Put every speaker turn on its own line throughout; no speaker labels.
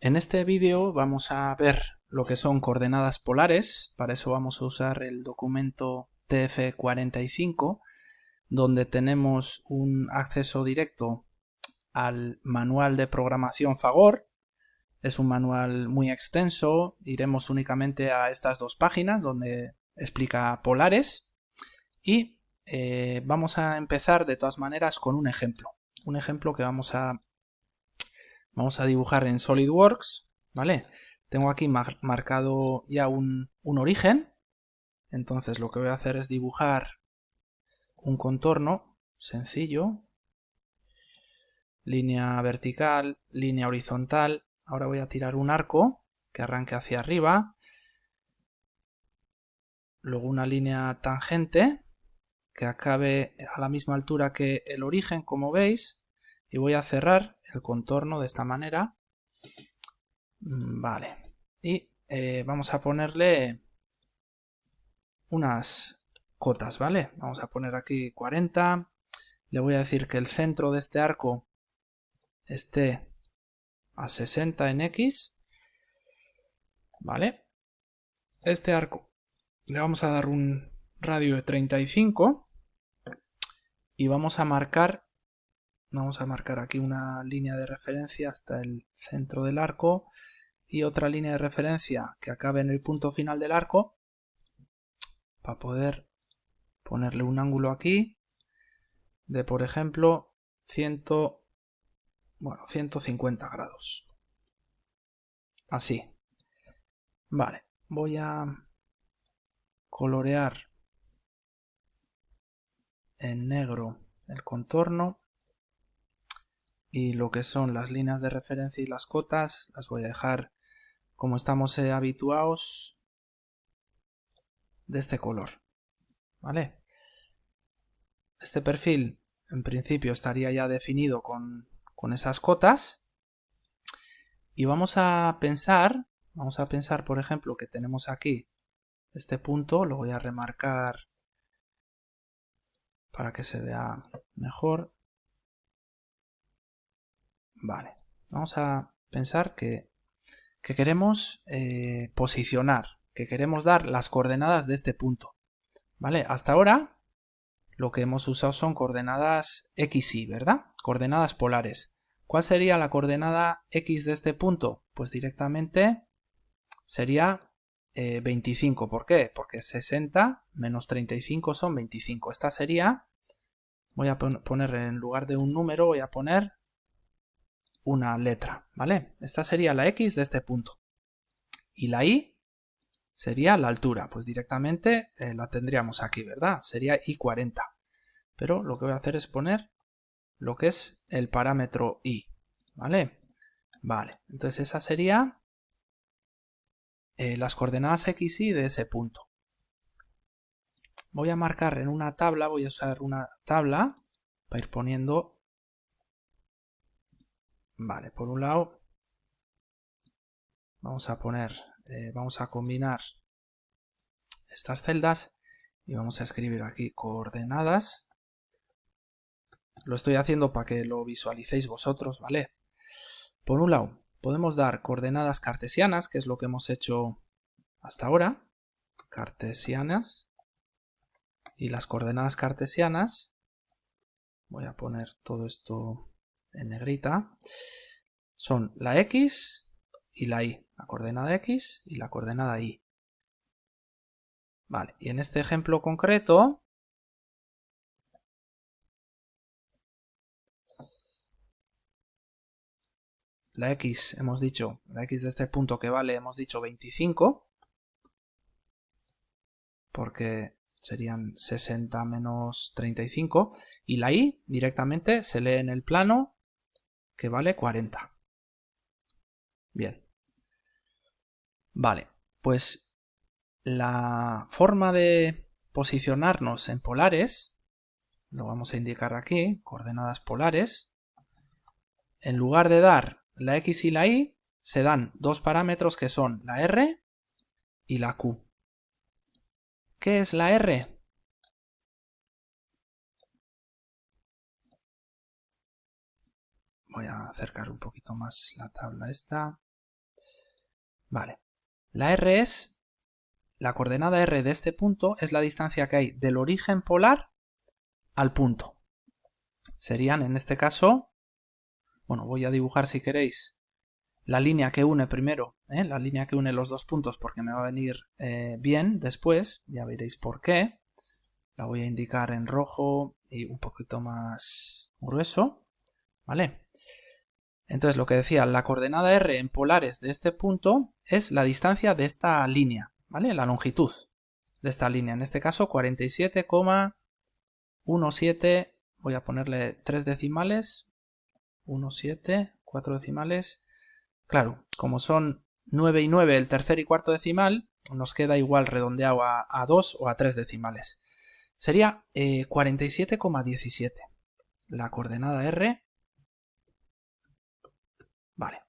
En este vídeo vamos a ver lo que son coordenadas polares. Para eso vamos a usar el documento TF45, donde tenemos un acceso directo al manual de programación Fagor. Es un manual muy extenso, iremos únicamente a estas dos páginas donde explica polares y vamos a empezar de todas maneras con un ejemplo. Un ejemplo que vamos a dibujar en SolidWorks, ¿vale? Tengo aquí marcado ya un origen, entonces lo que voy a hacer es dibujar un contorno sencillo, línea vertical, línea horizontal. Ahora voy a tirar un arco que arranque hacia arriba, luego una línea tangente que acabe a la misma altura que el origen, como veis, y voy a cerrar el contorno de esta manera. Vale, y vamos a ponerle unas cotas, ¿vale? Vamos a poner aquí 40. Le voy a decir que el centro de este arco esté a 60 en X, ¿vale? Este arco le vamos a dar un radio de 35 y vamos a marcar aquí una línea de referencia hasta el centro del arco y otra línea de referencia que acabe en el punto final del arco para poder ponerle un ángulo aquí de, por ejemplo, 150 grados. Así. Vale, voy a colorear en negro el contorno y lo que son las líneas de referencia y las cotas las voy a dejar como estamos habituados, de este color, ¿vale? Este perfil en principio estaría ya definido con esas cotas y vamos a pensar por ejemplo que tenemos aquí este punto, lo voy a remarcar para que se vea mejor. Vale, vamos a pensar que queremos posicionar, que queremos dar las coordenadas de este punto. ¿Vale? Hasta ahora lo que hemos usado son coordenadas x, y, ¿verdad? Coordenadas polares. ¿Cuál sería la coordenada x de este punto? Pues directamente sería 25. ¿Por qué? Porque 60 menos 35 son 25. Esta sería, voy a poner en lugar de un número, voy a poner una letra, ¿vale? Esta sería la x de este punto. Y la y sería la altura, pues directamente la tendríamos aquí, ¿verdad? Sería y40. Pero lo que voy a hacer es poner lo que es el parámetro y, ¿vale? Vale, entonces esa sería las coordenadas x, y de ese punto. Voy a marcar en una tabla, voy a usar una tabla para ir poniendo. Vale, por un lado vamos a poner, vamos a combinar estas celdas y vamos a escribir aquí coordenadas. Lo estoy haciendo para que lo visualicéis vosotros, ¿vale? Por un lado, podemos dar coordenadas cartesianas, que es lo que hemos hecho hasta ahora. Cartesianas. Y las coordenadas cartesianas, voy a poner todo esto en negrita, son la x y la y. La coordenada x y la coordenada y. Vale, y en este ejemplo concreto la x hemos dicho, la x de este punto que vale, hemos dicho 25, porque serían 60 menos 35, y la y directamente se lee en el plano que vale 40. Bien. Vale, pues la forma de posicionarnos en polares, lo vamos a indicar aquí, coordenadas polares. En lugar de dar la x y la y, se dan dos parámetros que son la r y la q. ¿Qué es la r? Voy a acercar un poquito más la tabla esta. Vale. La R es, la coordenada R de este punto es la distancia que hay del origen polar al punto. Serían, en este caso, bueno, voy a dibujar si queréis la línea que une primero, la línea que une los dos puntos, porque me va a venir bien después, ya veréis por qué. La voy a indicar en rojo y un poquito más grueso, ¿vale? Entonces, lo que decía, la coordenada R en polares de este punto es la distancia de esta línea, ¿vale? La longitud de esta línea, en este caso 47,17, voy a ponerle 3 decimales, 17, 4 decimales. Claro, como son 9 y 9 el tercer y cuarto decimal, nos queda igual redondeado a 2 o a 3 decimales. Sería 47,17 la coordenada R. Vale,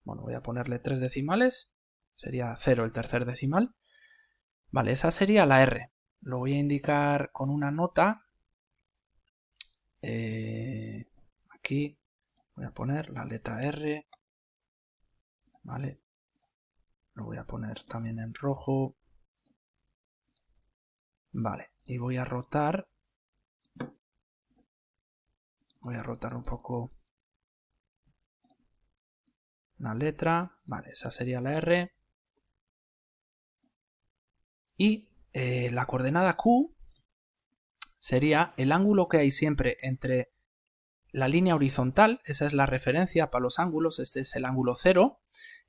bueno, voy a ponerle 3 decimales, sería 0 el tercer decimal. Vale, esa sería la R. Lo voy a indicar con una nota. Aquí voy a poner la letra R. Vale, lo voy a poner también en rojo. Vale, y voy a rotar un poco la letra. Vale, esa sería la R. Y la coordenada Q sería el ángulo que hay siempre entre la línea horizontal, esa es la referencia para los ángulos, este es el ángulo 0,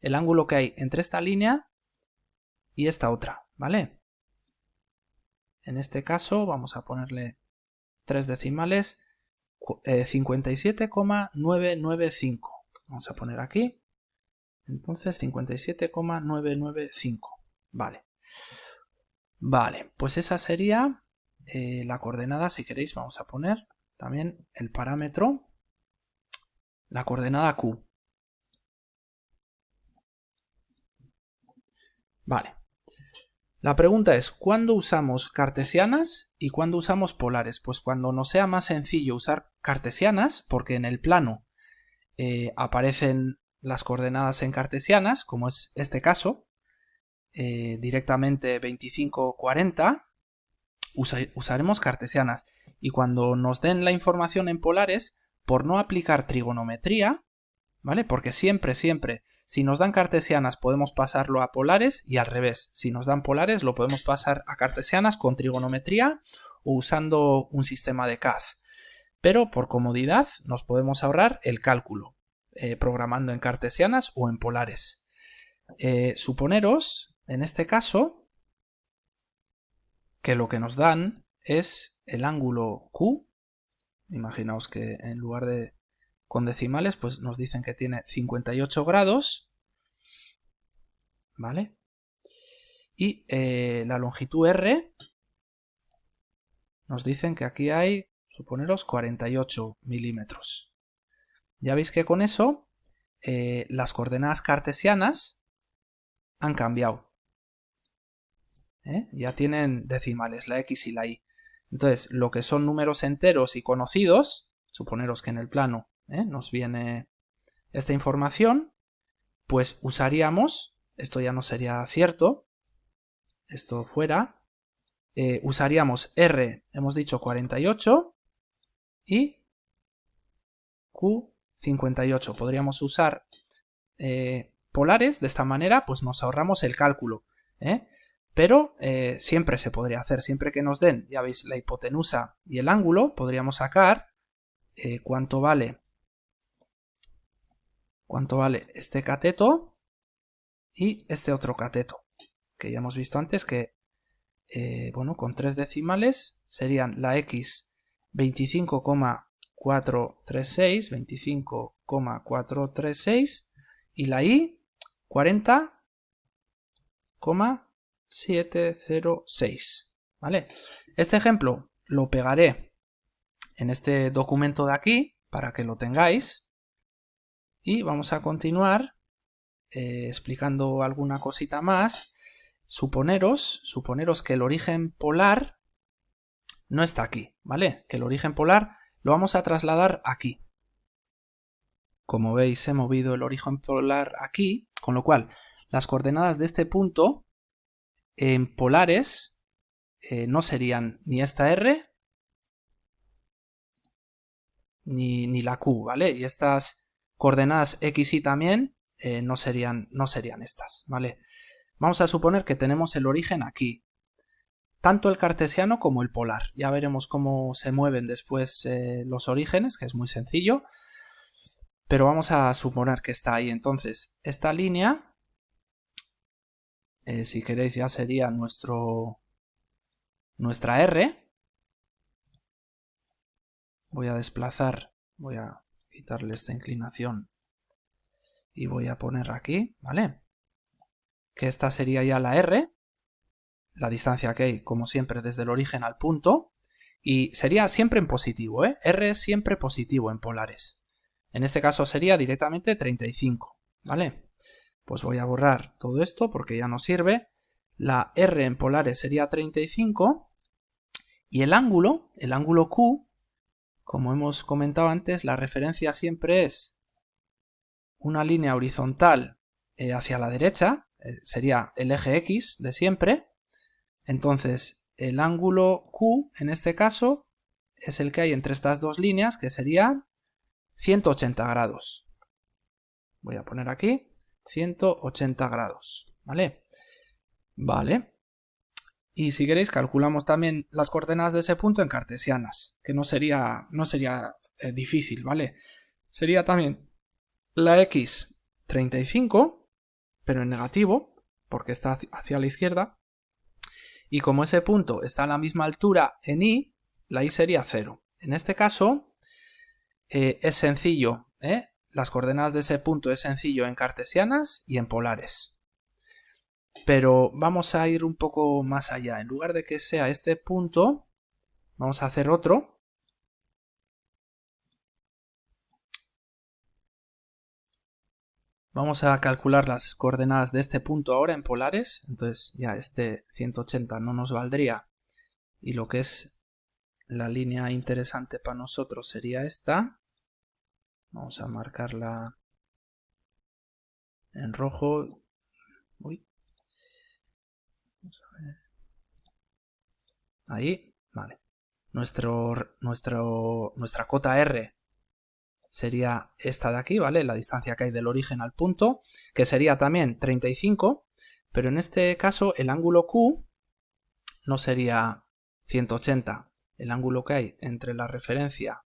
el ángulo que hay entre esta línea y esta otra, ¿vale? En este caso vamos a ponerle 3 decimales, 57,995. Vamos a poner aquí, entonces 57,995. Vale. Vale, pues esa sería la coordenada, si queréis vamos a poner también el parámetro, la coordenada Q. Vale. La pregunta es, ¿cuándo usamos cartesianas y cuándo usamos polares? Pues cuando nos sea más sencillo usar cartesianas, porque en el plano aparecen las coordenadas en cartesianas, como es este caso, directamente 25, 40, usaremos cartesianas. Y cuando nos den la información en polares, por no aplicar trigonometría, ¿vale? Porque siempre, si nos dan cartesianas podemos pasarlo a polares y al revés. Si nos dan polares lo podemos pasar a cartesianas con trigonometría o usando un sistema de CAD. Pero por comodidad nos podemos ahorrar el cálculo, programando en cartesianas o en polares. Suponeros, en este caso, que lo que nos dan es el ángulo Q. Imaginaos que en lugar de con decimales, pues nos dicen que tiene 58 grados, ¿vale? Y la longitud R nos dicen que aquí hay, suponeros, 48 milímetros. Ya veis que con eso las coordenadas cartesianas han cambiado. Ya tienen decimales, la X y la Y. Entonces, lo que son números enteros y conocidos, suponeros que en el plano nos viene esta información, pues usaríamos, esto ya no sería cierto, esto fuera, usaríamos R, hemos dicho 48, y Q 58. Podríamos usar polares, de esta manera pues nos ahorramos el cálculo, pero siempre se podría hacer, siempre que nos den, ya veis, la hipotenusa y el ángulo, podríamos sacar cuánto vale este cateto y este otro cateto, que ya hemos visto antes que, bueno, con 3 decimales serían la X 25,436 y la Y 40,706, ¿vale? Este ejemplo lo pegaré en este documento de aquí para que lo tengáis y vamos a continuar explicando alguna cosita más. Suponeros que el origen polar no está aquí, ¿vale? Que el origen polar lo vamos a trasladar aquí. Como veis, he movido el origen polar aquí, con lo cual las coordenadas de este punto en polares no serían ni esta R ni la Q, ¿vale? Y estas coordenadas X, Y también no serían estas, ¿vale? Vamos a suponer que tenemos el origen aquí, tanto el cartesiano como el polar. Ya veremos cómo se mueven después los orígenes, que es muy sencillo, pero vamos a suponer que está ahí. Entonces, esta línea, si queréis, ya sería nuestra R. Voy a desplazar, voy a quitarle esta inclinación y voy a poner aquí, ¿vale? Que esta sería ya la R, la distancia que hay, como siempre, desde el origen al punto, y sería siempre en positivo, ¿eh? R es siempre positivo en polares. En este caso sería directamente 35, ¿vale? Pues voy a borrar todo esto porque ya no sirve. La R en polares sería 35 y el ángulo Q, como hemos comentado antes, la referencia siempre es una línea horizontal hacia la derecha, sería el eje X de siempre. Entonces, el ángulo Q, en este caso, es el que hay entre estas dos líneas, que sería 180 grados. Voy a poner aquí 180 grados, ¿vale? Vale. Y si queréis, calculamos también las coordenadas de ese punto en cartesianas, que no sería difícil, ¿vale? Sería también la X 35, pero en negativo, porque está hacia la izquierda. Y como ese punto está a la misma altura en Y, la Y sería 0. En este caso es sencillo, ¿eh? Las coordenadas de ese punto es sencillo en cartesianas y en polares. Pero vamos a ir un poco más allá. En lugar de que sea este punto, vamos a hacer otro. Vamos a calcular las coordenadas de este punto ahora en polares. Entonces ya este 180 no nos valdría. Y lo que es la línea interesante para nosotros sería esta. Vamos a marcarla en rojo. Uy. Vamos a ver. Ahí, vale. Nuestra cota R sería esta de aquí, ¿vale? La distancia que hay del origen al punto, que sería también 35, pero en este caso el ángulo Q no sería 180. El ángulo que hay entre la referencia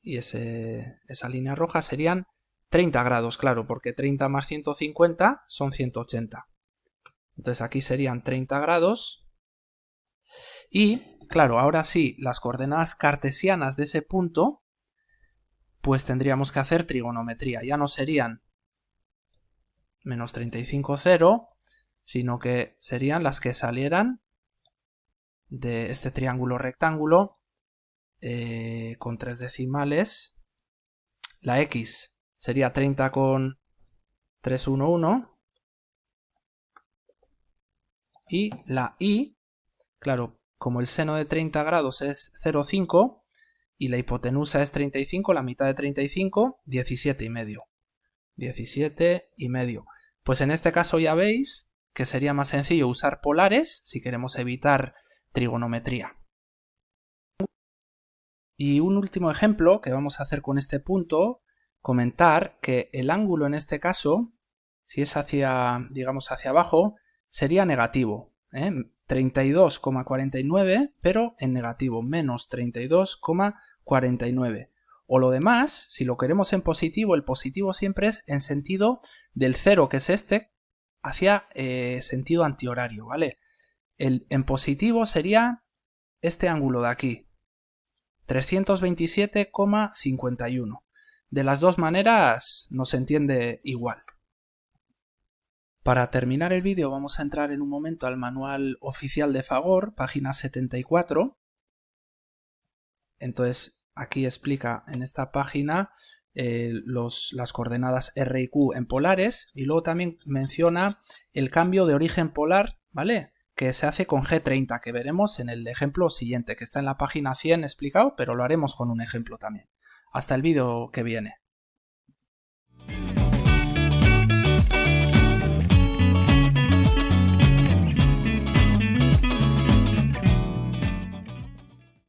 y esa línea roja serían 30 grados, claro, porque 30 más 150 son 180. Entonces aquí serían 30 grados. Y, claro, ahora sí, las coordenadas cartesianas de ese punto, pues tendríamos que hacer trigonometría. Ya no serían menos 35, 0, sino que serían las que salieran de este triángulo rectángulo con 3 decimales. La X sería 30 con 311. Y la Y, claro, como el seno de 30 grados es 0,5 y la hipotenusa es 35, la mitad de 35, 17,5. 17,5. Pues en este caso ya veis que sería más sencillo usar polares si queremos evitar trigonometría. Y un último ejemplo que vamos a hacer con este punto, comentar que el ángulo en este caso, si es hacia, digamos, hacia abajo, sería negativo, 32,49, pero en negativo, menos 32,49. O lo demás, si lo queremos en positivo, el positivo siempre es en sentido del 0, que es este, hacia sentido antihorario, ¿vale? En positivo sería este ángulo de aquí, 327,51. De las dos maneras nos entiende igual. Para terminar el vídeo vamos a entrar en un momento al manual oficial de Fagor, página 74. Entonces aquí explica en esta página las coordenadas R y Q en polares y luego también menciona el cambio de origen polar, ¿vale? Que se hace con G30, que veremos en el ejemplo siguiente, que está en la página 100 explicado, pero lo haremos con un ejemplo también. Hasta el vídeo que viene.